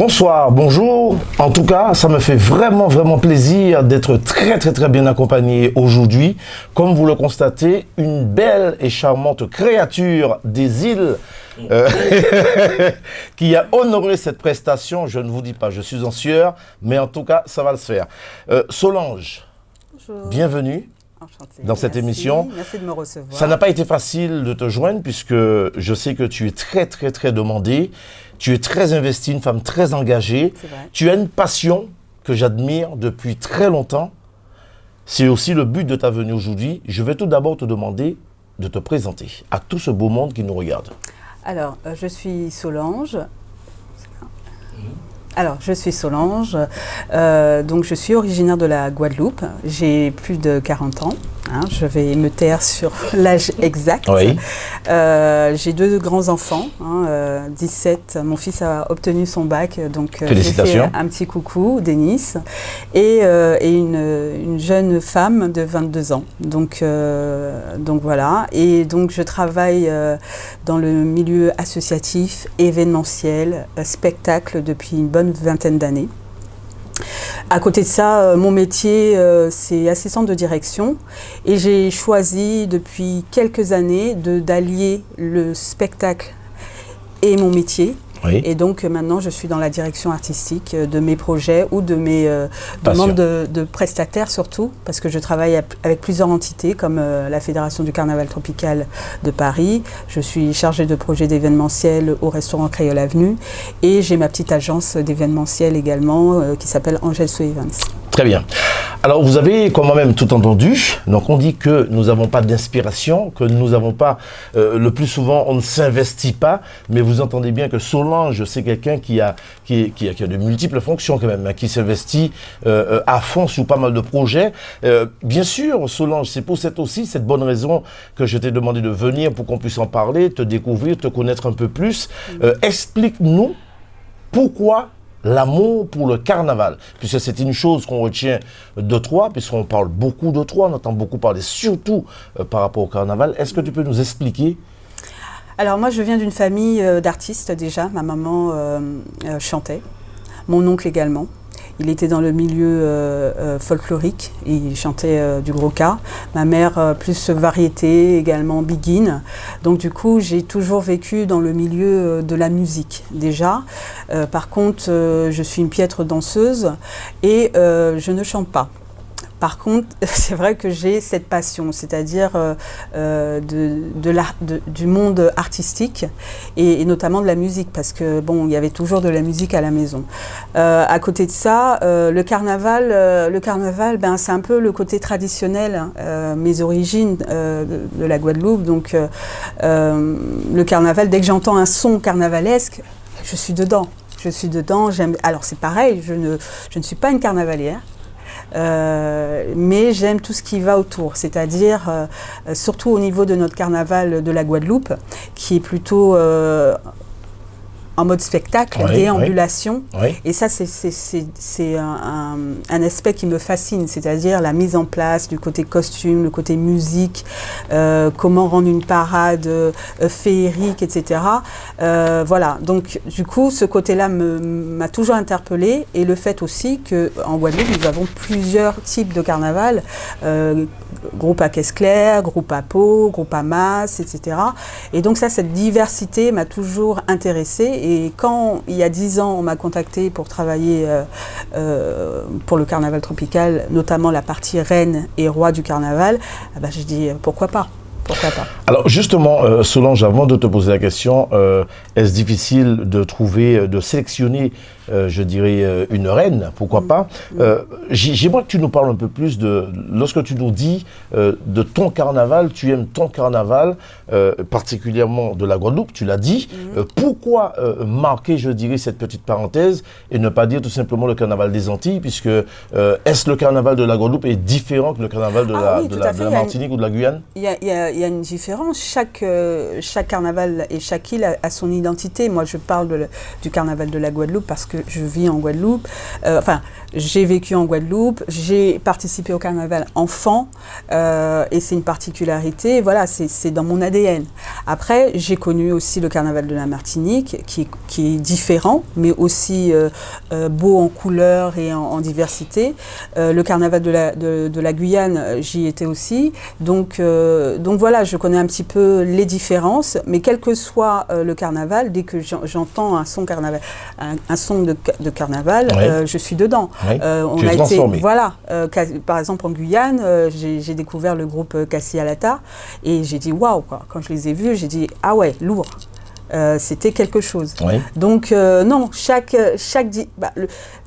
Bonsoir, bonjour. En tout cas, ça me fait vraiment plaisir d'être très bien accompagné aujourd'hui. Comme vous le constatez, une belle et charmante créature des îles qui a honoré cette prestation. Je ne vous dis pas, je suis en sueur, mais en tout cas, ça va le faire. Solange, bonjour. Bienvenue. Enchantée. Dans cette émission. Merci de me recevoir. Ça n'a pas été facile de te joindre puisque je sais que tu es très demandée. Tu es très investie, une femme très engagée. C'est vrai. Tu as une passion que j'admire depuis très longtemps. C'est aussi le but de ta venue aujourd'hui. Je vais tout d'abord te demander de te présenter à tout ce beau monde qui nous regarde. Alors, je suis Solange. Donc je suis originaire de la Guadeloupe, j'ai plus de 40 ans, je vais me taire sur l'âge exact. Oui. J'ai deux grands-enfants, 17, mon fils a obtenu son bac, donc félicitations. j'ai fait un petit coucou, Denis, et une jeune femme de 22 ans, donc voilà, et donc je travaille dans le milieu associatif, événementiel, spectacle depuis une bonne vingtaine d'années. À côté de ça, mon métier, c'est assistante de direction et j'ai choisi depuis quelques années d'allier le spectacle et mon métier. Oui. Et donc maintenant, je suis dans la direction artistique de mes projets ou de mes demandes de prestataires surtout, parce que je travaille avec plusieurs entités comme la Fédération du Carnaval Tropical de Paris. Je suis chargée de projet d'événementiel au restaurant Créole Avenue et j'ai ma petite agence d'événementiel également qui s'appelle Angel So Events. Très bien. Alors, vous avez quand même tout entendu. Donc, on dit que nous n'avons pas d'inspiration, que nous n'avons pas, le plus souvent, on ne s'investit pas. Mais vous entendez bien que Solange, c'est quelqu'un qui a de multiples fonctions quand même, qui s'investit à fond sur pas mal de projets. Bien sûr, Solange, c'est pour cette bonne raison que je t'ai demandé de venir pour qu'on puisse en parler, te découvrir, te connaître un peu plus. Explique-nous pourquoi l'amour pour le carnaval, puisque c'est une chose qu'on retient de toi, puisqu'on parle beaucoup de toi, on entend beaucoup parler, surtout par rapport au carnaval. Est-ce que tu peux nous expliquer? Alors moi, je viens d'une famille d'artistes déjà. Ma maman chantait, mon oncle également. Il était dans le milieu folklorique, il chantait du gros cas. Ma mère, plus variété, également biguine. Donc du coup, j'ai toujours vécu dans le milieu de la musique déjà. Par contre, je suis une piètre danseuse et je ne chante pas. Par contre, c'est vrai que j'ai cette passion, c'est-à-dire du monde artistique et notamment de la musique, parce que bon, il y avait toujours de la musique à la maison. À côté de ça, le carnaval, ben, c'est un peu le côté traditionnel, mes origines de la Guadeloupe. Donc, le carnaval, dès que j'entends un son carnavalesque, je suis dedans. J'aime. Alors, c'est pareil, je ne suis pas une carnavalière. Mais j'aime tout ce qui va autour, c'est-à-dire surtout au niveau de notre carnaval de la Guadeloupe, qui est plutôt en mode spectacle, oui, déambulation. Oui. Et ça, c'est un aspect qui me fascine, c'est-à-dire la mise en place du côté costume, le côté musique, comment rendre une parade féerique, etc. Voilà, donc du coup, ce côté-là m'a toujours interpellée, et le fait aussi qu'en Guadeloupe, nous avons plusieurs types de carnaval, groupe à caisse claire, groupe à peau, groupe à masse, etc. Et donc ça, cette diversité m'a toujours intéressée. Et quand, il y a 10 ans, on m'a contacté pour travailler pour le carnaval tropical, notamment la partie reine et roi du carnaval, j'ai dit pourquoi pas. Alors justement, Solange, avant de te poser la question, est-ce difficile de trouver, de sélectionner, je dirais, une reine? Pourquoi pas? J'aimerais que tu nous parles un peu plus de, lorsque tu nous dis de ton carnaval, tu aimes ton carnaval, particulièrement de la Guadeloupe, tu l'as dit. Pourquoi marquer, je dirais, cette petite parenthèse et ne pas dire tout simplement le carnaval des Antilles, puisque est-ce le carnaval de la Guadeloupe est différent que le carnaval de la Martinique ou de la Guyane? Il y y a une différence. Chaque carnaval et chaque île a son identité. Moi, je parle du carnaval de la Guadeloupe parce que je vis en Guadeloupe. J'ai vécu en Guadeloupe. J'ai participé au carnaval enfant et c'est une particularité. Voilà, c'est dans mon ADN. Après, j'ai connu aussi le carnaval de la Martinique qui est différent, mais aussi beau en couleurs et en diversité. Le carnaval de la Guyane, j'y étais aussi. Donc voilà, je connais un petit peu les différences, mais quel que soit le carnaval, dès que j'entends un son carnaval, un son de carnaval, je suis dedans. Oui. On tu es a transformé. été, voilà, par exemple en Guyane, j'ai découvert le groupe Cassis Alata et j'ai dit waouh quoi. Quand je les ai vus, j'ai dit ah ouais, lourd. C'était quelque chose. Oui. Donc non,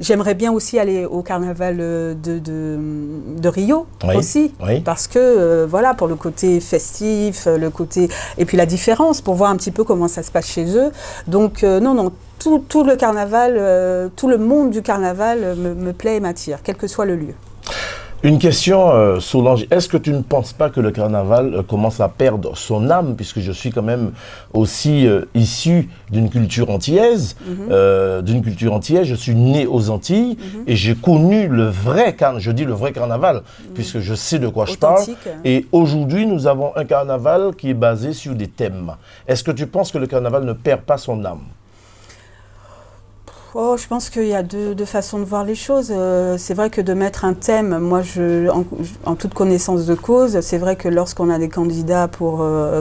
j'aimerais bien aussi aller au carnaval de Rio aussi, parce que voilà, pour le côté festif, le côté et puis la différence, pour voir un petit peu comment ça se passe chez eux. Donc non, tout le carnaval, tout le monde du carnaval me plaît et m'attire, quel que soit le lieu. Une question, Solange, est-ce que tu ne penses pas que le carnaval commence à perdre son âme, puisque je suis quand même aussi issu d'une culture antillaise, je suis né aux Antilles et j'ai connu le vrai carnaval, je dis le vrai carnaval, puisque je sais de quoi je parle. Et aujourd'hui, nous avons un carnaval qui est basé sur des thèmes. Est-ce que tu penses que le carnaval ne perd pas son âme ? Oh, je pense qu'il y a deux façons de voir les choses. C'est vrai que de mettre un thème, moi, en toute connaissance de cause, c'est vrai que lorsqu'on a des candidats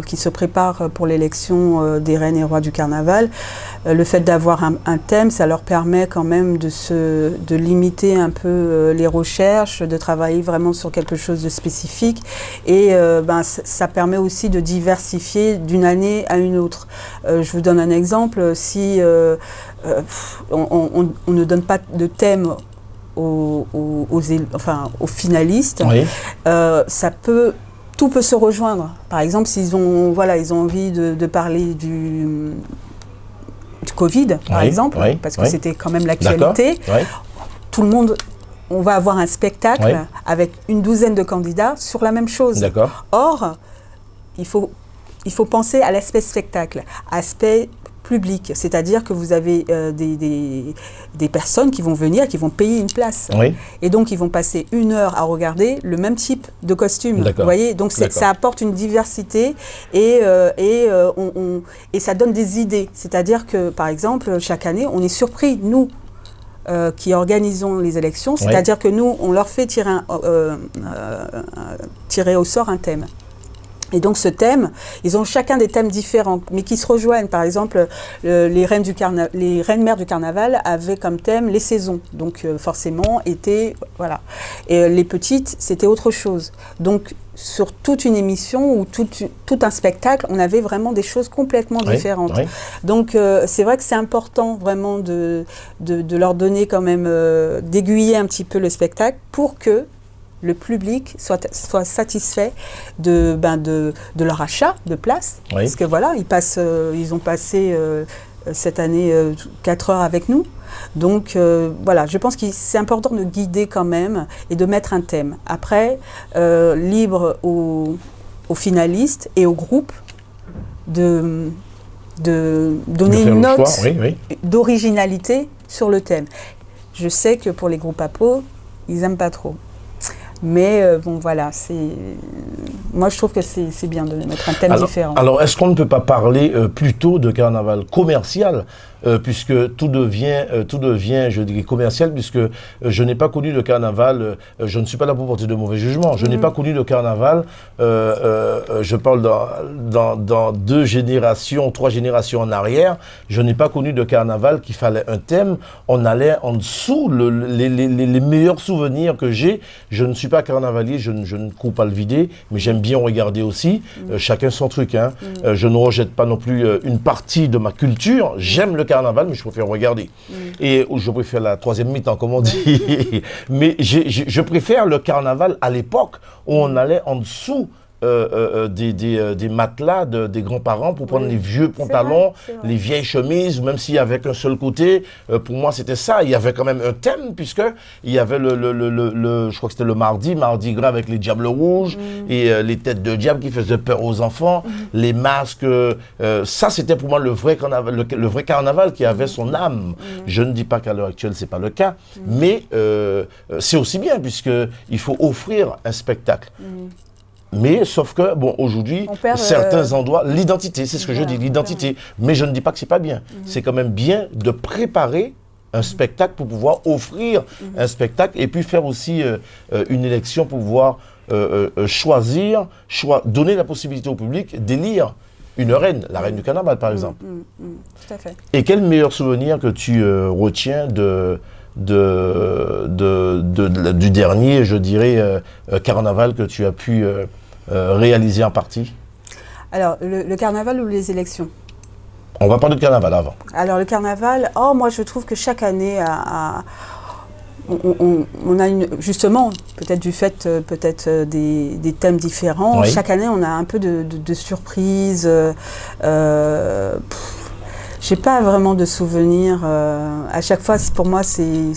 qui se préparent pour l'élection des reines et rois du carnaval, le fait d'avoir un thème, ça leur permet quand même de limiter un peu les recherches, de travailler vraiment sur quelque chose de spécifique. Et ça permet aussi de diversifier d'une année à une autre. Je vous donne un exemple. Si on ne donne pas de thème aux finalistes, tout peut se rejoindre. Par exemple, s'ils ont envie de parler du Covid, par exemple, parce que c'était quand même l'actualité, tout le monde, on va avoir un spectacle avec une douzaine de candidats sur la même chose. Or, il faut penser à l'aspect spectacle, aspect public, c'est-à-dire que vous avez des personnes qui vont venir, qui vont payer une place. Et donc, ils vont passer 1 heure à regarder le même type de costume. Vous voyez, donc ça apporte une diversité et ça donne des idées. C'est-à-dire que, par exemple, chaque année, on est surpris, nous, qui organisons les élections, c'est-à-dire que nous, on leur fait tirer au sort un thème. Et donc ce thème, ils ont chacun des thèmes différents, mais qui se rejoignent. Par exemple, les reines mères du carnaval avaient comme thème les saisons. Donc forcément, été, voilà. Et les petites, c'était autre chose. Donc sur toute une émission ou tout un spectacle, on avait vraiment des choses complètement différentes. Donc c'est vrai que c'est important vraiment de leur donner quand même, d'aiguiller un petit peu le spectacle pour que le public soit satisfait de leur achat de place. Parce que voilà, ils ont passé cette année 4 heures avec nous. Donc voilà, je pense que c'est important de guider quand même et de mettre un thème. Après, libre aux finalistes et au groupe de donner une note d'originalité sur le thème. Je sais que pour les groupes à peau, ils n'aiment pas trop. Mais bon, voilà, moi je trouve que c'est bien de mettre un thème différent. Alors, est-ce qu'on ne peut pas parler plutôt de carnaval commercial, puisque tout devient, je dirais, commercial, puisque je n'ai pas connu de carnaval, je ne suis pas là pour porter de mauvais jugements, je n'ai pas connu de carnaval, je parle dans 2 générations, 3 générations en arrière, je n'ai pas connu de carnaval qu'il fallait un thème, on allait en dessous, les meilleurs souvenirs que j'ai, je ne suis pas carnavalier, je ne cours pas le vider, mais j'aime bien regarder aussi, chacun son truc, hein. Je ne rejette pas non plus une partie de ma culture, j'aime le carnaval, mais je préfère regarder. Et je préfère la 3e mi-temps, comme on dit. Mais je préfère le carnaval à l'époque où on allait en dessous des matelas des grands-parents pour prendre les vieux pantalons, les vieilles chemises, même s'il y avait qu'un seul côté. Pour moi, c'était ça. Il y avait quand même un thème, puisque il y avait je crois que c'était le mardi gras avec les diables rouges et les têtes de diable qui faisaient peur aux enfants, les masques. Ça, c'était pour moi le vrai carnaval qui avait son âme. Je ne dis pas qu'à l'heure actuelle, c'est pas le cas, mais c'est aussi bien, puisqu'il faut offrir un spectacle. Mais sauf que, bon, aujourd'hui, certains endroits, l'identité, c'est ce que je dis, l'identité. Mais je ne dis pas que c'est pas bien. C'est quand même bien de préparer un spectacle pour pouvoir offrir un spectacle et puis faire aussi une élection pour pouvoir donner la possibilité au public d'élire une reine, la reine du carnaval par exemple. Tout à fait. Et quel meilleur souvenir que tu retiens du dernier, je dirais, carnaval que tu as pu réaliser en partie? Alors, le carnaval ou les élections? On va parler de carnaval avant. Alors, le carnaval, moi je trouve que chaque année, on a justement, peut-être du fait des thèmes différents, oui. Chaque année on a un peu de surprises. J'ai pas vraiment de souvenirs. À chaque fois, pour moi, c'est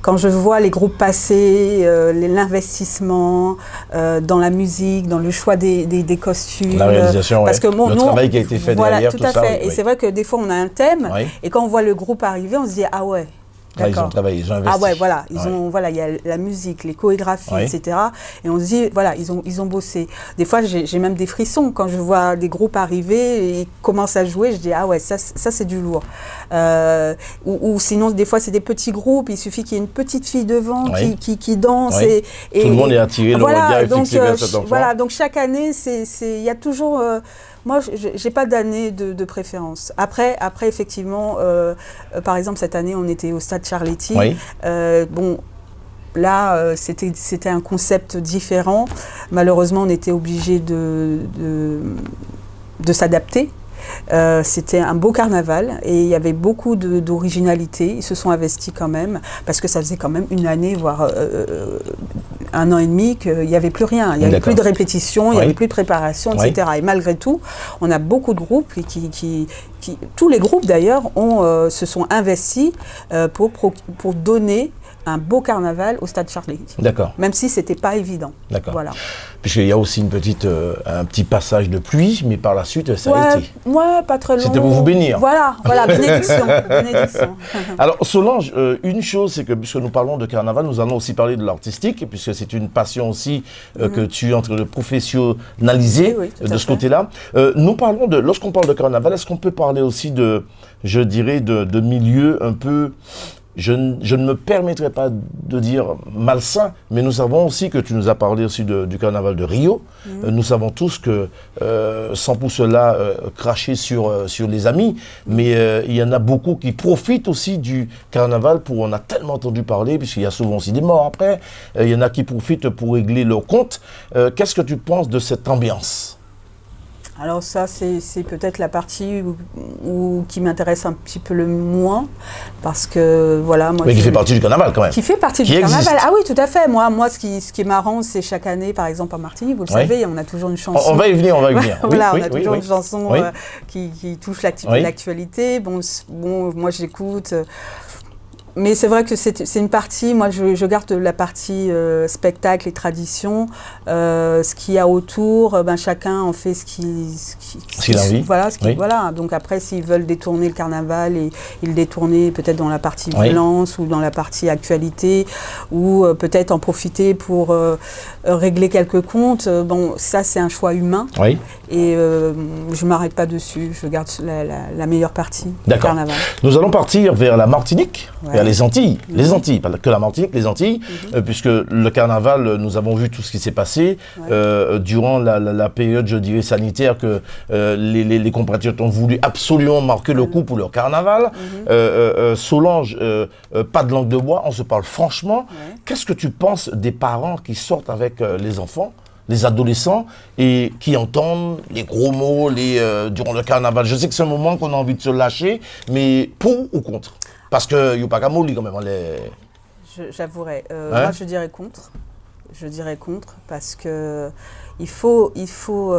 quand je vois les groupes passer, l'investissement dans la musique, dans le choix des costumes. La réalisation, parce que le travail qui a été fait derrière, tout à fait. Ça, et c'est vrai que des fois, on a un thème, et quand on voit le groupe arriver, on se dit « Ah ouais ». Là, ils ont travaillé, ils ont investi. Ah ouais, voilà, il y a la musique, les chorégraphies, etc. Et on se dit, voilà, ils ont bossé. Des fois, j'ai même des frissons quand je vois des groupes arriver et commencent à jouer. Je dis, ah ouais, ça c'est du lourd. Ou sinon, des fois, c'est des petits groupes. Il suffit qu'il y ait une petite fille devant qui danse. Et tout le monde est attiré, le regard est fixé vers cet enfant. Voilà, donc chaque année, il y a toujours... moi, je n'ai pas d'année de préférence. Après effectivement, par exemple, cette année, on était au stade Charletti. Oui. Bon, là, c'était un concept différent. Malheureusement, on était obligé de s'adapter. C'était un beau carnaval et il y avait beaucoup d'originalité. Ils se sont investis quand même parce que ça faisait quand même une année, voire 1 an et demi qu'il n'y avait plus rien. Il n'y avait plus de répétition, il n'y avait plus de préparation, etc. Et malgré tout, on a beaucoup de groupes qui tous les groupes d'ailleurs se sont investis pour donner un beau carnaval au stade Charletti. D'accord. Même si c'était pas évident. D'accord. Voilà. Puisqu'il y a aussi un petit passage de pluie, mais par la suite, ça a été. Ouais, pas très long. C'était pour vous bénir. Voilà, bénédiction. Bénédiction. Alors, Solange, une chose, c'est que puisque nous parlons de carnaval, nous allons aussi parler de l'artistique, puisque c'est une passion aussi que tu es en train de professionnaliser de ce côté-là. Nous parlons lorsqu'on parle de carnaval, est-ce qu'on peut parler aussi je dirais, de milieu un peu... Je ne me permettrai pas de dire malsain, mais nous savons aussi que tu nous as parlé aussi du carnaval de Rio. Nous savons tous que, sans pour cela cracher sur les amis, mais il y en a beaucoup qui profitent aussi du carnaval on a tellement entendu parler, puisqu'il y a souvent aussi des morts après. Il y en a qui profitent pour régler leurs comptes. Qu'est-ce que tu penses de cette ambiance ? Alors ça, c'est peut-être la partie qui m'intéresse un petit peu le moins, parce que voilà... Moi, mais qui fait partie du carnaval quand même. Qui fait partie du carnaval, ah oui, tout à fait. Moi ce qui est marrant, c'est chaque année, par exemple en Martinique, vous le savez, on a toujours une chanson... On va y venir. Voilà, on a toujours une chanson qui touche l'actualité. Bon, moi j'écoute... Mais c'est vrai que c'est une partie, moi je garde la partie spectacle et tradition, ce qu'il y a autour, chacun en fait ce qu'il a envie. Voilà, voilà. Donc après, s'ils veulent détourner le carnaval, et ils le détourner peut-être dans la partie violence ou dans la partie actualité, ou peut-être en profiter pour régler quelques comptes, bon, ça c'est un choix humain. Oui. Et je ne m'arrête pas dessus, je garde la meilleure partie du carnaval. Nous allons partir vers la Martinique, vers les Antilles, pas que la Martinique, les Antilles, puisque le carnaval, nous avons vu tout ce qui s'est passé durant la période, je dirais, sanitaire, que les compatriotes ont voulu absolument marquer le coup pour leur carnaval. Solange, pas de langue de bois, on se parle franchement. Qu'est-ce que tu penses des parents qui sortent avec les enfants, les adolescents, et qui entendent les gros mots durant le carnaval? Je sais que c'est un moment qu'on a envie de se lâcher, mais pour ou contre? Parce que Yopakamoli, quand même, J'avouerais. Moi, je dirais contre. je dirais contre, parce que il faut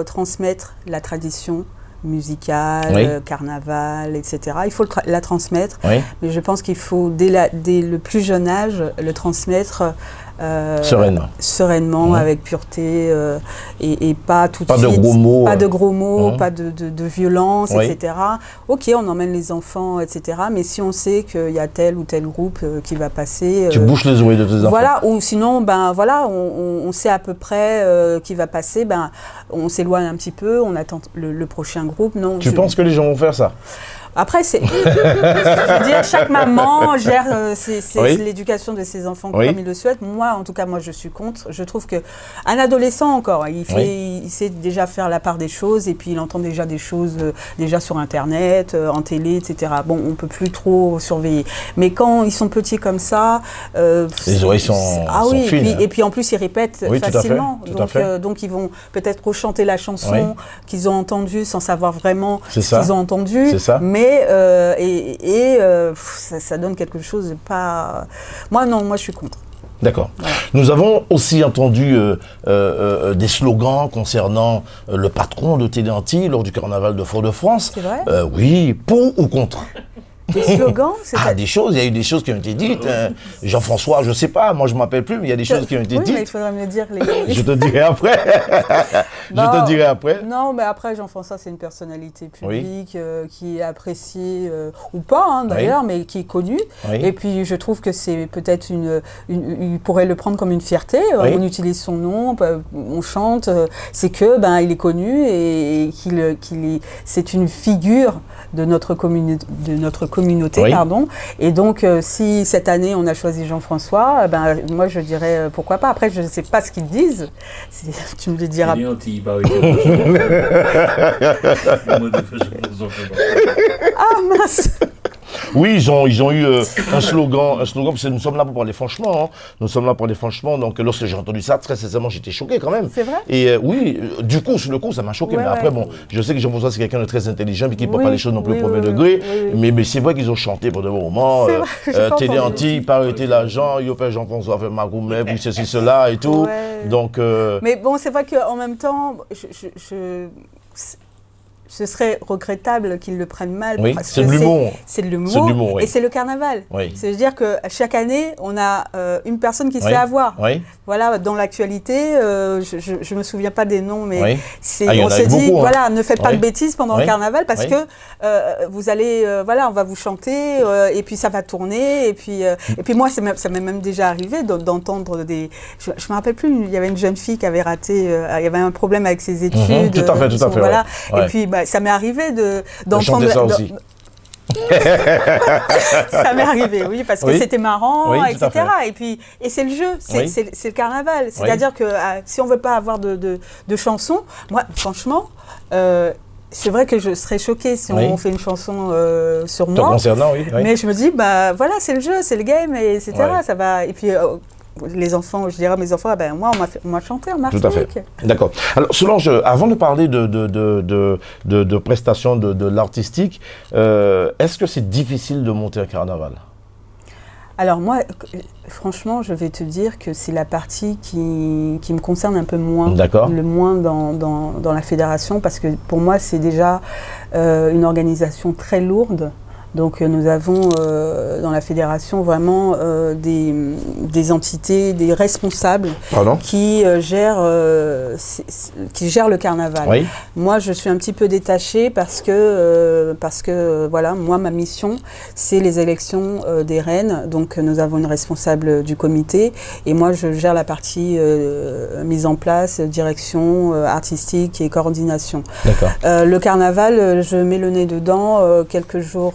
transmettre la tradition musicale, carnaval, etc. Il faut la transmettre, mais je pense qu'il faut, dès le plus jeune âge, le transmettre sereinement, avec pureté, et pas tout de suite. Pas de gros mots, pas de violence, etc. Ok, on emmène les enfants, etc. Mais si on sait qu'il y a tel ou tel groupe qui va passer... tu bouches les oreilles de tes enfants. Voilà, ou sinon, on sait à peu près qui va passer, on s'éloigne un petit peu, on attend le prochain groupe. Non, tu penses que les gens vont faire ça? Après, je veux dire, chaque maman gère l'éducation de ses enfants comme il le souhaite. Moi, en tout cas, je suis contre. Je trouve qu'un adolescent encore, il sait déjà faire la part des choses et puis il entend déjà des choses déjà sur Internet, en télé, etc. Bon, on ne peut plus trop surveiller. Mais quand ils sont petits comme ça... les oreilles sont fines. Et puis en plus, ils répètent facilement. Donc ils vont peut-être rechanter la chanson qu'ils ont entendue sans savoir vraiment ce qu'ils ont entendu. C'est ça. Mais ça donne quelque chose de pas... Moi, je suis contre. D'accord. Voilà. Nous avons aussi entendu des slogans concernant le patron de Télé Antilles lors du carnaval de Fort-de-France. C'est vrai ? Oui, pour ou contre ? Des slogans, des choses, il y a eu des choses qui ont été dites. Jean-François, je ne sais pas, moi je ne m'appelle plus, mais il y a des choses qui ont été dites. Mais il faudrait me le dire. Je te dirai après. Non, mais après, Jean-François, c'est une personnalité publique qui est appréciée, ou pas d'ailleurs, mais qui est connue. Et puis je trouve que c'est peut-être il pourrait le prendre comme une fierté. On utilise son nom, on chante. C'est que il est connu et c'est une figure de notre communauté, pardon. Et donc, si cette année, on a choisi Jean-François, moi, je dirais pourquoi pas. Après, je ne sais pas ce qu'ils disent. Tu me le diras. Ah, mince. Oui, ils ont eu un slogan, parce que nous sommes là pour parler franchement. Hein. Nous sommes là pour parler franchement. Donc, lorsque j'ai entendu ça, très sincèrement, j'étais choqué quand même. C'est vrai ? Et oui, du coup, sur le coup, ça m'a choqué. Mais après, je sais que Jean-François, c'est quelqu'un de très intelligent, mais qui ne prend pas les choses non plus au premier degré. Mais c'est vrai qu'ils ont chanté pendant un moment. Télé Antilles, pas arrêter l'argent, il a fait Jean-François, fait Magoumé, puis ceci, cela et tout. Donc, mais bon, c'est vrai qu'en même temps, ce serait regrettable qu'ils le prennent mal. Parce c'est de l'humour. C'est de l'humour et c'est le carnaval. C'est-à-dire que chaque année, on a une personne qui se fait avoir. Voilà, dans l'actualité, je ne me souviens pas des noms, mais on s'est dit, voilà, ne faites pas de bêtises pendant le carnaval parce que vous allez, on va vous chanter et puis ça va tourner. Et puis moi, ça m'est même déjà arrivé d'entendre des... Je ne me rappelle plus, il y avait une jeune fille qui avait raté, il y avait un problème avec ses études. Tout à fait. Voilà. Et puis, ça m'est arrivé d'entendre ça aussi. Ça m'est arrivé, oui, parce que c'était marrant, etc. Et c'est le jeu, c'est le carnaval. C'est-à-dire que si on ne veut pas avoir de chansons, moi, franchement, c'est vrai que je serais choquée si on fait une chanson sur moi. Concernant, mais je me dis, voilà, c'est le jeu, c'est le game, etc. Ça va. Et puis, les enfants, je dirais à mes enfants, moi, on m'a chanté en Martinique. Tout à fait. D'accord. Alors, Solange, avant de parler de prestations de l'artistique, est-ce que c'est difficile de monter un carnaval ? Alors moi, franchement, je vais te dire que c'est la partie qui me concerne un peu moins. D'accord. Le moins dans la fédération, parce que pour moi, c'est déjà une organisation très lourde. Donc nous avons dans la fédération vraiment des entités, des responsables qui gèrent le carnaval. Oui. Moi, je suis un petit peu détachée parce que voilà, moi, ma mission, c'est les élections des reines. Donc nous avons une responsable du comité et moi, je gère la partie mise en place, direction artistique et coordination. D'accord. Le carnaval, je mets le nez dedans quelques jours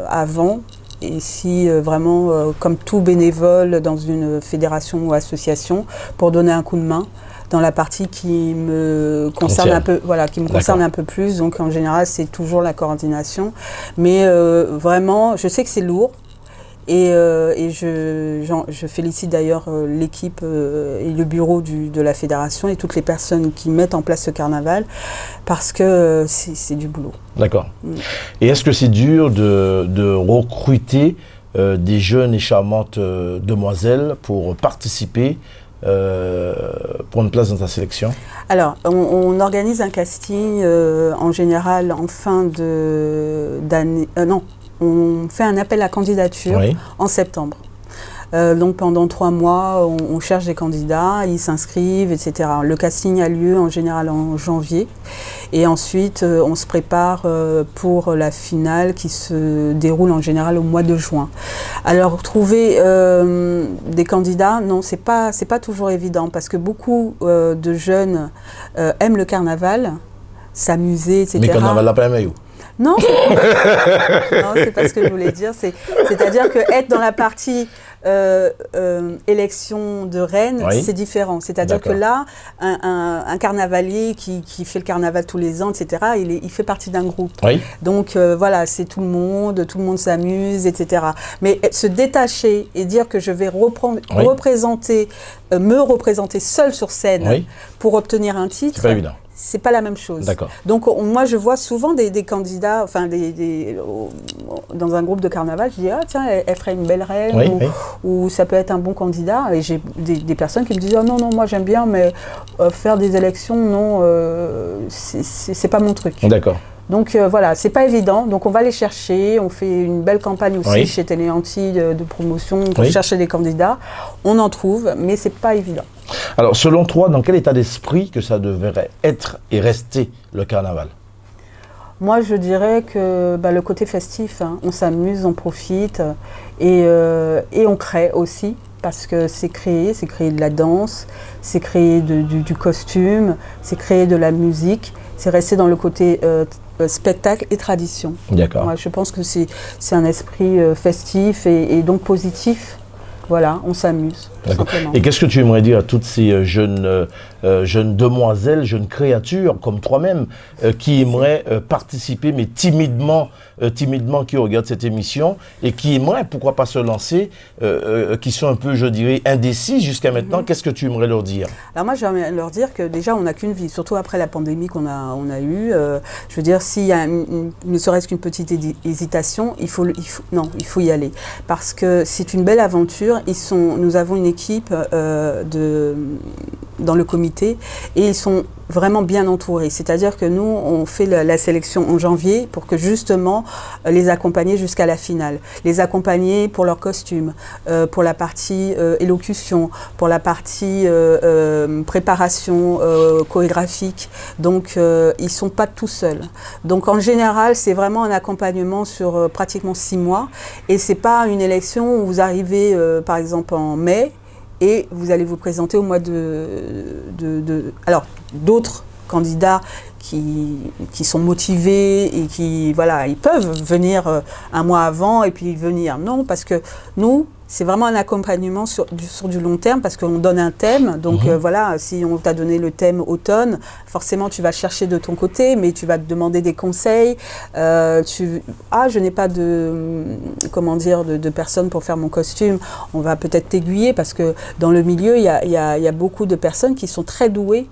avant, et si vraiment, comme tout bénévole dans une fédération ou association, pour donner un coup de main dans la partie qui me concerne un peu, concerne un peu plus. Donc en général, c'est toujours la coordination, mais vraiment, je sais que c'est lourd. Et je félicite d'ailleurs l'équipe et le bureau de la fédération et toutes les personnes qui mettent en place ce carnaval parce que c'est du boulot. D'accord. Et est-ce que c'est dur de recruter des jeunes et charmantes demoiselles pour participer pour une place dans ta sélection? Alors, on organise un casting en général en fin d'année. Non, on fait un appel à candidature en septembre. Donc pendant 3 mois, on cherche des candidats, ils s'inscrivent, etc. Le casting a lieu en général en janvier. Et ensuite, on se prépare pour la finale qui se déroule en général au mois de juin. Alors, trouver des candidats, non, c'est pas toujours évident parce que beaucoup de jeunes aiment le carnaval, s'amuser, etc. Mais carnaval n'a pas aimé où? Non, non, c'est pas ce que je voulais dire. C'est-à-dire que être dans la partie élection de reine, c'est différent. C'est-à-dire que là, un carnavalier qui fait le carnaval tous les ans, etc., il fait partie d'un groupe. Donc voilà, c'est tout le monde s'amuse, etc. Mais se détacher et dire que je vais me représenter seul sur scène pour obtenir un titre, c'est pas évident. C'est pas la même chose. Donc moi je vois souvent des candidats, enfin dans un groupe de carnaval, je dis tiens, elle ferait une belle reine ou ça peut être un bon candidat. Et j'ai des personnes qui me disent non moi j'aime bien, mais faire des élections non, c'est pas mon truc. D'accord. Donc voilà, c'est pas évident. Donc on va les chercher. On fait une belle campagne aussi chez Téléanti de promotion pour chercher des candidats. On en trouve, mais c'est pas évident. Alors selon toi, dans quel état d'esprit que ça devrait être et rester le carnaval? Moi je dirais que le côté festif, on s'amuse, on profite et on crée aussi. Parce que c'est créer de la danse, c'est créer du costume, c'est créer de la musique, c'est rester dans le côté spectacle et tradition. D'accord. Moi, je pense que c'est un esprit festif et donc positif. Voilà, on s'amuse. Et qu'est-ce que tu aimerais dire à toutes ces jeunes demoiselles, jeunes créatures comme toi-même, qui aimeraient participer, mais timidement, qui regardent cette émission et qui aimeraient, pourquoi pas se lancer, qui sont un peu, je dirais, indécis jusqu'à maintenant? Qu'est-ce que tu aimerais leur dire? Alors moi, j'aimerais leur dire que déjà, on n'a qu'une vie, surtout après la pandémie qu'on a eue. Je veux dire, s'il y a ne serait-ce qu'une petite hésitation, il faut y aller. Parce que c'est une belle aventure. Nous avons une équipe dans le comité et ils sont vraiment bien entourés. C'est-à-dire que nous, on fait la sélection en janvier pour que justement les accompagner jusqu'à la finale. Les accompagner pour leur costume, pour la partie élocution, pour la partie préparation chorégraphique. Donc, ils ne sont pas tout seuls. Donc, en général, c'est vraiment un accompagnement sur pratiquement 6 mois. Et ce n'est pas une élection où vous arrivez, par exemple, en mai, et vous allez vous présenter au mois alors, d'autres candidats qui sont motivés et qui, voilà, ils peuvent venir un mois avant et puis venir. Non, parce que nous, c'est vraiment un accompagnement sur du long terme parce qu'on donne un thème. Donc voilà, si on t'a donné le thème automne, forcément tu vas chercher de ton côté, mais tu vas te demander des conseils. Je n'ai pas de personnes pour faire mon costume. On va peut-être t'aiguiller parce que dans le milieu, il y a beaucoup de personnes qui sont très douées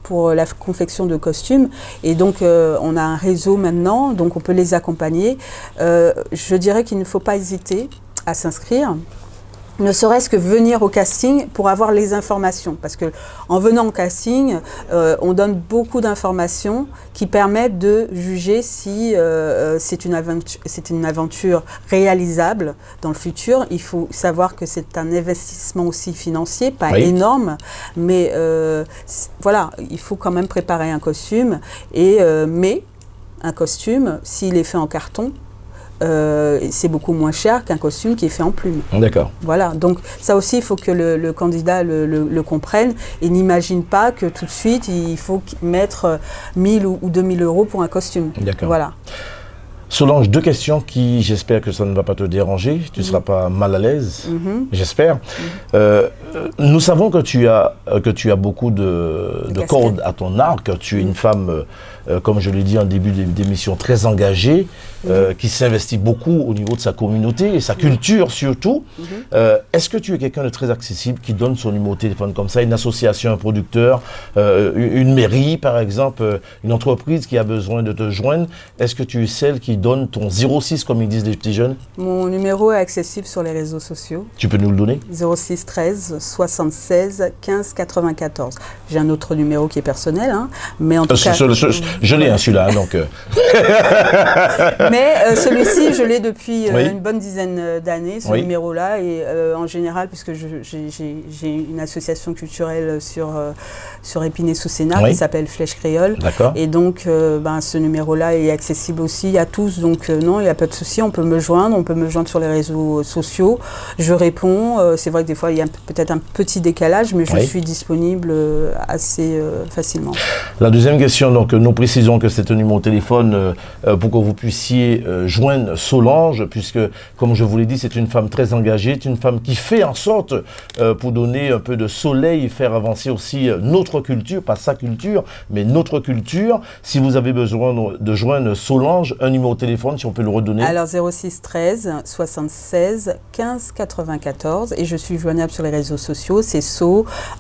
pour la confection de costumes et donc on a un réseau maintenant, donc on peut les accompagner. Je dirais qu'il ne faut pas hésiter à s'inscrire, ne serait-ce que venir au casting pour avoir les informations. Parce que en venant au casting, on donne beaucoup d'informations qui permettent de juger si c'est une aventure réalisable dans le futur. Il faut savoir que c'est un investissement aussi financier, pas énorme, mais voilà, il faut quand même préparer un costume. Mais un costume, s'il est fait en carton, c'est beaucoup moins cher qu'un costume qui est fait en plume. D'accord. Voilà, donc ça aussi, il faut que le candidat le comprenne et n'imagine pas que tout de suite, il faut mettre 1000 ou 2000 euros pour un costume. D'accord. Voilà. Solange, 2 questions qui, j'espère que ça ne va pas te déranger, tu ne seras pas mal à l'aise, j'espère. Nous savons que tu as beaucoup de cordes à ton arc, tu es une femme, comme je l'ai dit en début d'émission, très engagée, qui s'investit beaucoup au niveau de sa communauté et sa culture surtout. Est-ce que tu es quelqu'un de très accessible qui donne son numéro de téléphone comme ça, une association, un producteur, une mairie par exemple, une entreprise qui a besoin de te joindre, est-ce que tu es celle qui donne ton 06, comme ils disent les petits jeunes. Mon numéro est accessible sur les réseaux sociaux. Tu peux nous le donner? 06 13 76 15 94. J'ai un autre numéro qui est personnel, hein, mais en tout cas... Je l'ai, celui-là, donc... Mais celui-ci, je l'ai depuis Oui. une bonne dizaine d'années, ce Oui. numéro-là, et en général, puisque j'ai une association culturelle sur Épinay-sous-Sénart Oui. qui s'appelle Flèche Créole. D'accord. Et donc, ce numéro-là est accessible aussi à tous. Donc, non, il n'y a pas de souci. On peut me joindre sur les réseaux sociaux. Je réponds. C'est vrai que des fois, il y a peut-être un petit décalage, mais je Oui. suis disponible assez facilement. La deuxième question, donc, nous précisons que c'est un numéro de téléphone pour que vous puissiez joindre Solange, puisque, comme je vous l'ai dit, c'est une femme très engagée, c'est une femme qui fait en sorte, pour donner un peu de soleil, faire avancer aussi notre culture, pas sa culture, mais notre culture. Si vous avez besoin de joindre Solange, un numéro de téléphone, si on peut le redonner. Alors 06 13 76 15 94, et je suis joignable sur les réseaux sociaux, c'est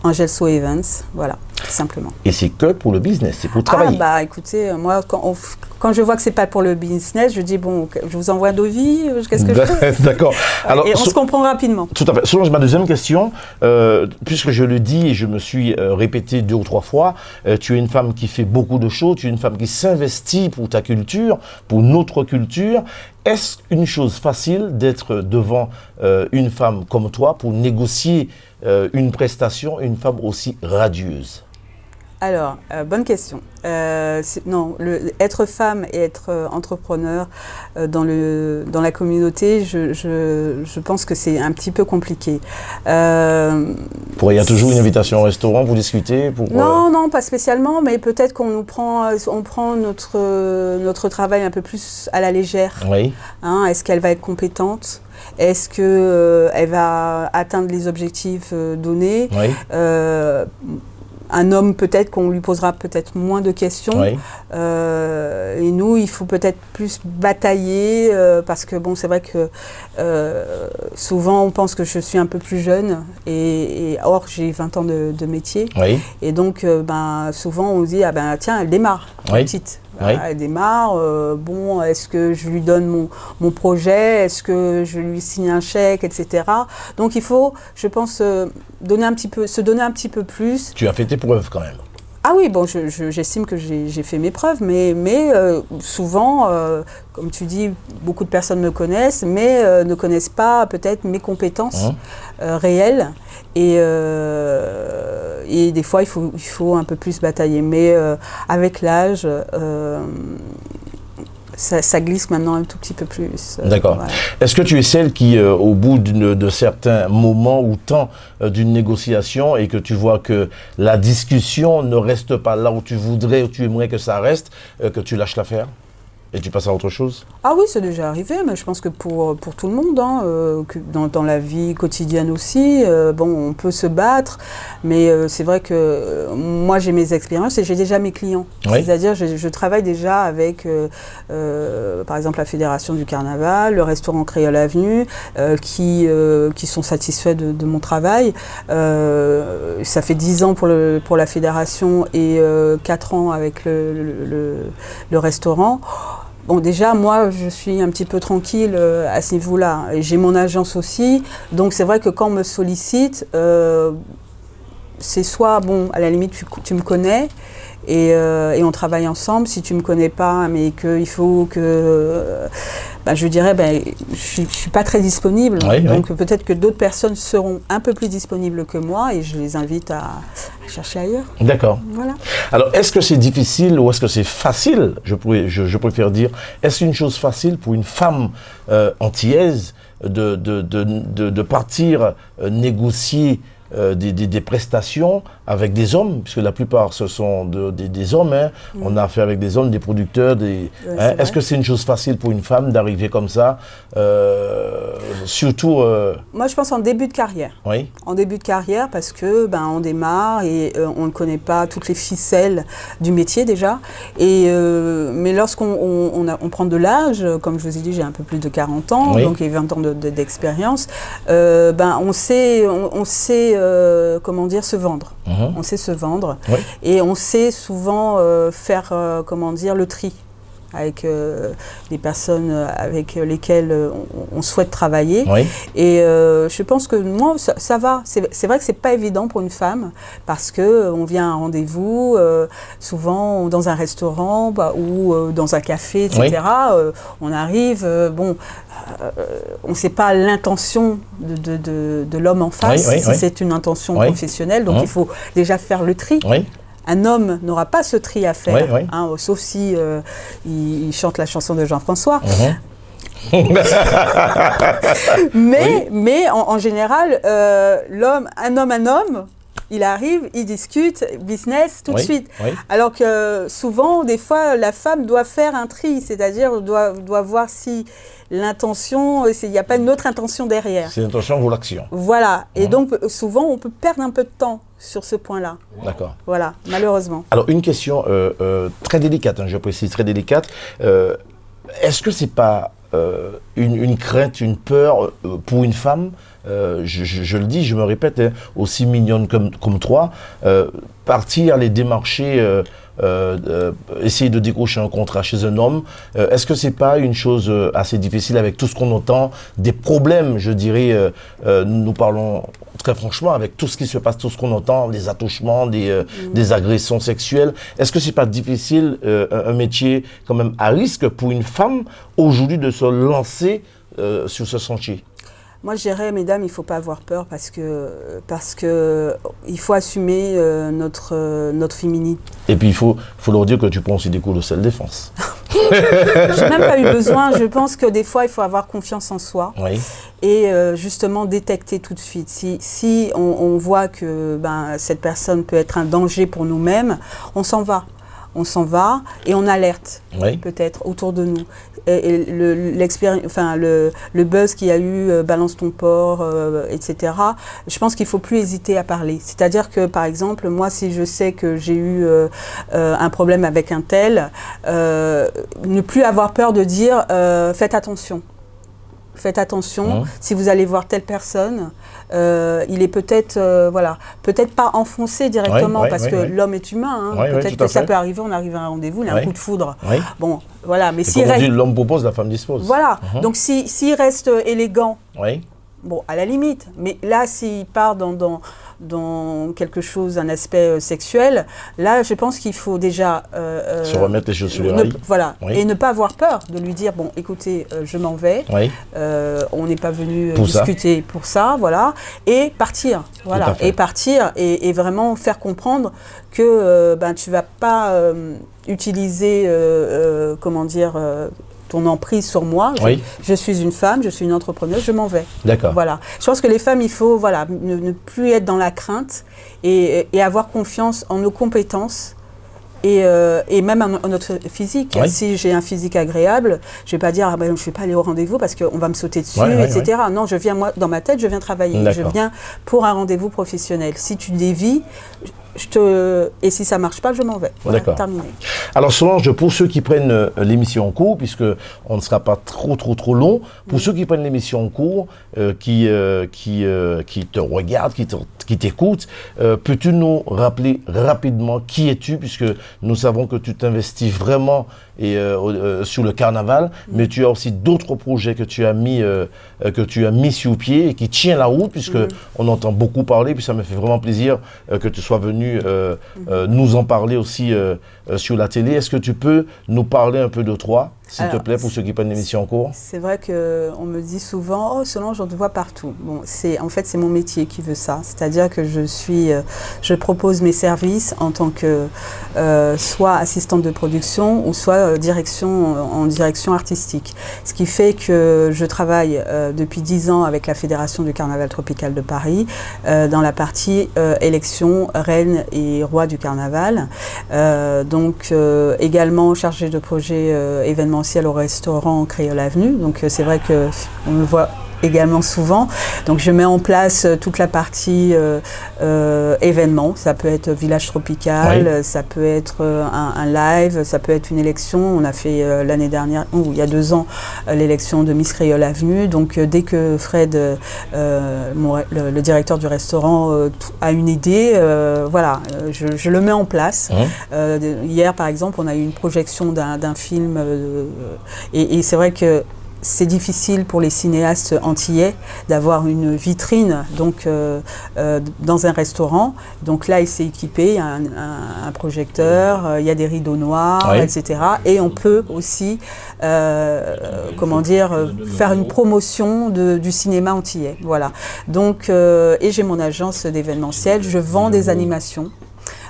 Angel So Events, voilà, tout simplement. Et c'est que pour le business, c'est pour travailler. Ah bah écoutez, moi quand je vois que c'est pas pour le business, je dis bon, je vous envoie un devis, qu'est-ce que je fais? D'accord. Alors, et on se comprend rapidement. Tout à fait. Solange, ma deuxième question, puisque je le dis et je me suis répété 2 ou 3 fois, tu es une femme qui fait beaucoup de choses, tu es une femme qui s'investit pour ta culture, pour notre culture. Est-ce une chose facile d'être devant une femme comme toi pour négocier une prestation, une femme aussi radieuse? Alors, bonne question. Non, être femme et être entrepreneur dans la communauté, je pense que c'est un petit peu compliqué. Il y a toujours une invitation au restaurant pour discuter Non, pas spécialement, mais peut-être on prend notre travail un peu plus à la légère. Oui. Hein, est-ce qu'elle va être compétente? Est-ce qu'elle va atteindre les objectifs donnés? Oui. Un homme, peut-être qu'on lui posera peut-être moins de questions. Oui. Et nous, il faut peut-être plus batailler parce que bon, c'est vrai que souvent on pense que je suis un peu plus jeune et or j'ai 20 ans de métier. Oui. Et donc souvent on se dit tiens, elle démarre, Oui. petite. Oui. Elle démarre, est-ce que je lui donne mon projet, est-ce que je lui signe un chèque, etc. Donc il faut, je pense, se donner un petit peu plus. Tu as fait tes preuves quand même. Ah oui, bon, j'estime que j'ai fait mes preuves, mais souvent, comme tu dis, beaucoup de personnes me connaissent, mais ne connaissent pas peut-être mes compétences réelles. Et des fois, il faut un peu plus batailler. Mais avec l'âge, ça glisse maintenant un tout petit peu plus. D'accord. Voilà. Est-ce que tu es celle qui, au bout de certains moments ou temps d'une négociation et que tu vois que la discussion ne reste pas là où tu voudrais, où tu aimerais que ça reste, que tu lâches l'affaire et tu passes à autre chose? Ah oui, c'est déjà arrivé, mais je pense que pour tout le monde, hein, dans la vie quotidienne aussi, on peut se battre, mais c'est vrai que moi j'ai mes expériences et j'ai déjà mes clients. Oui. C'est-à-dire je travaille déjà avec, par exemple, la Fédération du Carnaval, le restaurant Créole Avenue, qui sont satisfaits de mon travail. Ça fait 10 ans pour la Fédération et 4 ans avec le restaurant. Bon, déjà, moi, je suis un petit peu tranquille à ce niveau-là. J'ai mon agence aussi, donc c'est vrai que quand on me sollicite, c'est soit, à la limite, tu me connais et on travaille ensemble. Si tu ne me connais pas, mais qu'il faut que... je dirais, je ne suis pas très disponible. Oui, donc peut-être que d'autres personnes seront un peu plus disponibles que moi et je les invite à chercher ailleurs. D'accord. Voilà. Alors, est-ce que c'est difficile ou est-ce que c'est facile, je préfère dire, est-ce une chose facile pour une femme antillaise de partir négocier des prestations avec des hommes, puisque la plupart ce sont des hommes, hein. On a affaire avec des hommes, des producteurs, est-ce que c'est une chose facile pour une femme d'arriver comme ça, surtout... Moi je pense en début de carrière. Oui. En début de carrière parce que on démarre et on ne connaît pas toutes les ficelles du métier déjà. Mais lorsqu'on prend de l'âge, comme je vous ai dit, j'ai un peu plus de 40 ans, oui. donc il y a 20 ans d'expérience, on sait comment dire, se vendre. On sait se vendre, oui. Et on sait souvent faire, le tri. avec les personnes avec lesquelles on souhaite travailler. Oui. Et je pense que moi, ça va. C'est vrai que c'est pas évident pour une femme parce que on vient à un rendez-vous, souvent dans un restaurant ou dans un café, etc. Oui. On arrive, on ne sait pas l'intention de l'homme en face, si c'est une intention professionnelle, donc il faut déjà faire le tri. Oui. Un homme n'aura pas ce tri à faire, sauf si il chante la chanson de Jean-François. Mais en général, un homme, il arrive, il discute, business, tout de suite. Oui. Alors que souvent, des fois, la femme doit faire un tri, c'est-à-dire doit voir si l'intention, il n'y a pas une autre intention derrière. C'est l'intention vaut l'action. Voilà. Et donc, souvent, on peut perdre un peu de temps sur ce point-là. D'accord. Voilà, malheureusement. Alors, une question très délicate, je précise, très délicate. Est-ce que ce n'est pas une crainte, une peur pour une femme, je le dis, je me répète, aussi mignonne comme toi, partir, aller démarcher, essayer de décrocher un contrat chez un homme, est-ce que c'est pas une chose assez difficile avec tout ce qu'on entend, des problèmes, je dirais, nous parlons très franchement, avec tout ce qui se passe, tout ce qu'on entend, des attouchements, des agressions sexuelles, est-ce que c'est pas difficile, un métier quand même à risque pour une femme aujourd'hui de se lancer sur ce sentier? Moi, je dirais, mesdames, il ne faut pas avoir peur parce que il faut assumer notre féminité. Et puis, il faut leur dire que tu prends aussi des cours de self-défense. Je n'ai même pas eu besoin. Je pense que des fois, il faut avoir confiance en soi. Oui. Et justement, détecter tout de suite. Si on voit que cette personne peut être un danger pour nous-mêmes, on s'en va. On s'en va et on alerte, peut-être, autour de nous. Et le buzz qu'il y a eu, balance ton porc, etc., je pense qu'il ne faut plus hésiter à parler. C'est-à-dire que, par exemple, moi, si je sais que j'ai eu un problème avec un tel, ne plus avoir peur de dire faites attention. Faites attention, si vous allez voir telle personne, il est peut-être peut-être pas enfoncé directement parce que l'homme est humain. Peut-être que ça peut arriver, on arrive à un rendez-vous, il y a un coup de foudre. Bon, voilà, mais si l'homme propose, la femme dispose. Voilà, donc s'il reste élégant, bon, à la limite, mais là, s'il part dans quelque chose, un aspect sexuel, là, je pense qu'il faut déjà se remettre les choses sur les rails. Voilà, et ne pas avoir peur de lui dire, bon, écoutez, je m'en vais, on n'est pas venu discuter pour ça, voilà, et partir, voilà, et partir, et vraiment faire comprendre que tu ne vas pas utiliser, comment dire, ton emprise sur moi, je suis une femme, je suis une entrepreneuse, je m'en vais. D'accord. Voilà. Je pense que les femmes, il faut ne plus être dans la crainte et avoir confiance en nos compétences et même en notre physique. Si j'ai un physique agréable, je ne vais pas dire je ne vais pas aller au rendez-vous parce qu'on va me sauter dessus, etc. Non, je viens, moi, dans ma tête, je viens travailler. Je viens pour un rendez-vous professionnel. Si tu dévies, et si ça ne marche pas, je m'en vais. Voilà, terminé. Alors Solange, pour ceux qui prennent l'émission en cours, puisque on ne sera pas trop long, pour ceux qui prennent l'émission en cours, qui te regardent, qui t'écoutent, peux-tu nous rappeler rapidement qui es-tu, puisque nous savons que tu t'investis vraiment sur le carnaval, mais tu as aussi d'autres projets que tu as mis sur pied et qui tiennent la route, puisque on entend beaucoup parler, puis ça me fait vraiment plaisir que tu sois venu nous en parler aussi sur la télé. Est-ce que tu peux nous parler un peu de toi, s'il te plaît, pour ceux qui prennent l'émission en cours? C'est vrai qu'on me dit souvent « Oh, Solange, on te voit partout ». Bon, en fait, c'est mon métier qui veut ça. C'est-à-dire que je propose mes services en tant que soit assistante de production ou soit en direction artistique. Ce qui fait que je travaille depuis 10 ans avec la Fédération du Carnaval Tropical de Paris dans la partie élection, reine et roi du carnaval. Donc également chargée de projet événementiel au restaurant Créole Avenue. Donc c'est vrai qu'on me voit également souvent. Donc je mets en place toute la partie événements. Ça peut être village tropical, ça peut être un live, ça peut être une élection. On a fait l'année dernière, ou il y a 2 ans, l'élection de Miss Créole Avenue. Donc dès que Fred, le directeur du restaurant, a une idée, je le mets en place. Hier par exemple, on a eu une projection d'un film et c'est vrai que c'est difficile pour les cinéastes antillais d'avoir une vitrine dans un restaurant. Donc là, il s'est équipé, il y a un projecteur, il y a des rideaux noirs, etc. Et on peut aussi, faire une promotion du cinéma antillais. Voilà. Donc, et j'ai mon agence d'événementiel. Je vends des animations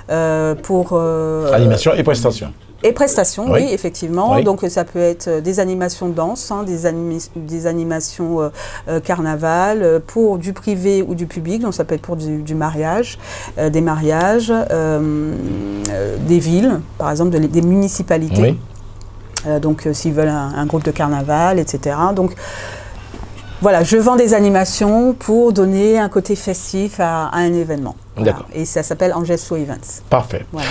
animation et prestations. Et prestations, oui, effectivement. Oui. Donc ça peut être des animations de danse, des animations carnaval, pour du privé ou du public. Donc ça peut être pour du mariage, des mariages, des villes, par exemple des municipalités. Donc s'ils veulent un groupe de carnaval, etc. Donc voilà, je vends des animations pour donner un côté festif à un événement. Voilà. Et ça s'appelle Angesso Events. Parfait. Voilà.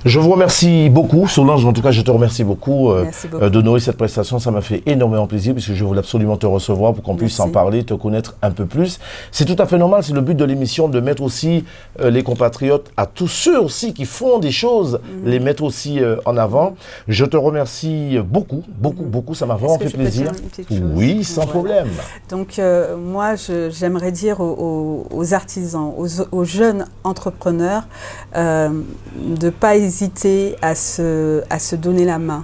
Je vous remercie beaucoup, Solange, en tout cas je te remercie beaucoup, de nourrir cette prestation, ça m'a fait énormément plaisir puisque je voulais absolument te recevoir pour qu'on puisse en parler, te connaître un peu plus. C'est tout à fait normal, c'est le but de l'émission de mettre aussi les compatriotes, à tous ceux aussi qui font des choses, les mettre aussi en avant. Je te remercie beaucoup, ça m'a vraiment fait plaisir. Oui, sans problème. Donc moi j'aimerais dire aux artisans, aux jeunes entrepreneurs de ne pas hésiter à se donner la main,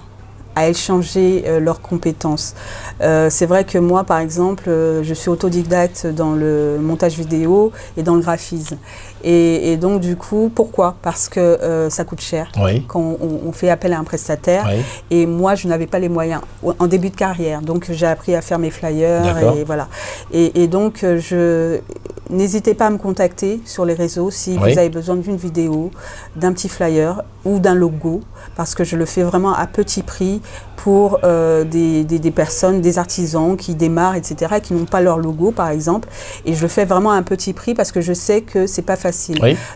à échanger leurs compétences. C'est vrai que moi, par exemple, je suis autodidacte dans le montage vidéo et dans le graphisme. Et donc, du coup, pourquoi ? Parce que ça coûte cher quand on fait appel à un prestataire. Et moi, je n'avais pas les moyens en début de carrière. Donc, j'ai appris à faire mes flyers. Et voilà. Et donc, n'hésitez pas à me contacter sur les réseaux si vous avez besoin d'une vidéo, d'un petit flyer ou d'un logo, parce que je le fais vraiment à petit prix pour des personnes, des artisans qui démarrent, etc., et qui n'ont pas leur logo, par exemple. Et je le fais vraiment à un petit prix parce que je sais que c'est pas facile.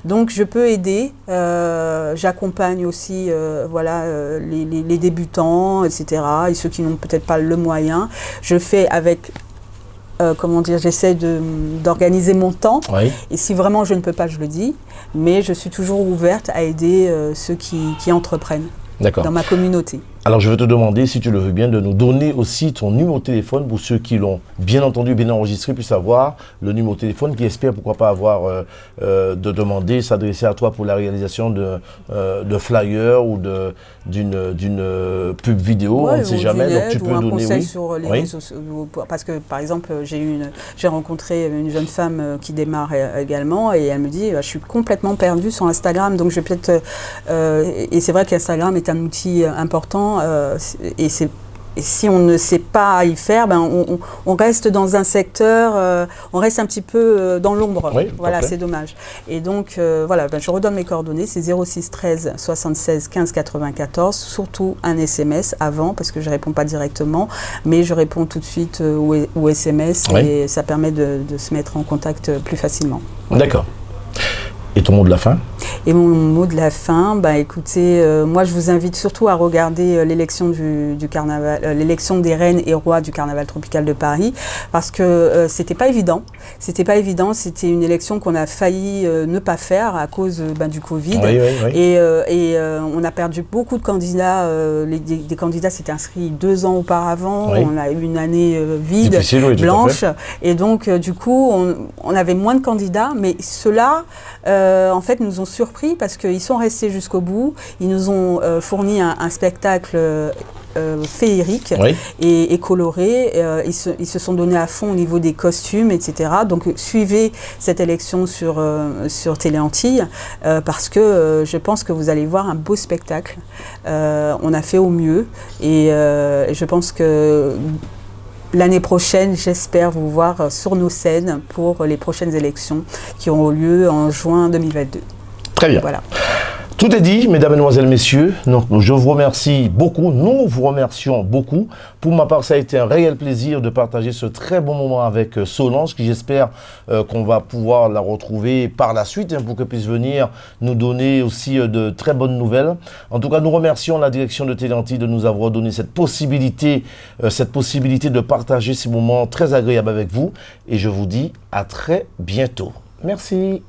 Donc, je peux aider. J'accompagne aussi les débutants, etc., et ceux qui n'ont peut-être pas le moyen. Je fais avec... j'essaie d'organiser mon temps. Et si vraiment je ne peux pas, je le dis. Mais je suis toujours ouverte à aider ceux qui entreprennent dans ma communauté. Alors je vais te demander, si tu le veux bien, de nous donner aussi ton numéro de téléphone pour ceux qui l'ont bien entendu, bien enregistré, puissent avoir le numéro de téléphone, qui espèrent pourquoi pas avoir de demander, s'adresser à toi pour la réalisation de flyers ou d'une pub vidéo, on ne sait jamais. Donc tu peux donner sur les réseaux sociaux, parce que par exemple j'ai rencontré une jeune femme qui démarre également et elle me dit je suis complètement perdue sur Instagram, donc je vais peut-être et c'est vrai qu'Instagram est un outil important. Et si on ne sait pas y faire, on reste dans un secteur, on reste un petit peu dans l'ombre. Voilà, c'est dommage. Et donc, je redonne mes coordonnées, c'est 06 13 76 15 94, surtout un SMS avant, parce que je ne réponds pas directement, mais je réponds tout de suite au SMS et ça permet de se mettre en contact plus facilement. D'accord. Et ton mot de la fin ? Et mon mot de la fin, écoutez, moi je vous invite surtout à regarder l'élection du carnaval, l'élection des reines et rois du carnaval tropical de Paris, parce que c'était pas évident. C'était une élection qu'on a failli ne pas faire à cause du Covid. Et on a perdu beaucoup de candidats. Des candidats s'étaient inscrits 2 ans auparavant. On a eu une année vide, blanche. Et donc du coup, on avait moins de candidats, mais ceux-là, en fait, nous ont surpris parce qu'ils sont restés jusqu'au bout. Ils nous ont fourni un spectacle féerique et coloré. Ils se sont donnés à fond au niveau des costumes, etc. Donc, suivez cette élection sur Télé Antilles parce que je pense que vous allez voir un beau spectacle. On a fait au mieux et je pense que l'année prochaine, j'espère vous voir sur nos scènes pour les prochaines élections qui auront lieu en juin 2022. Très bien. Voilà. Tout est dit, mesdames, mesdemoiselles, messieurs. Donc, je vous remercie beaucoup. Nous vous remercions beaucoup. Pour ma part, ça a été un réel plaisir de partager ce très bon moment avec Solange, qui j'espère qu'on va pouvoir la retrouver par la suite, hein, pour qu'elle puisse venir nous donner aussi de très bonnes nouvelles. En tout cas, nous remercions la direction de Téléantilles de nous avoir donné cette possibilité de partager ces moments très agréables avec vous. Et je vous dis à très bientôt. Merci.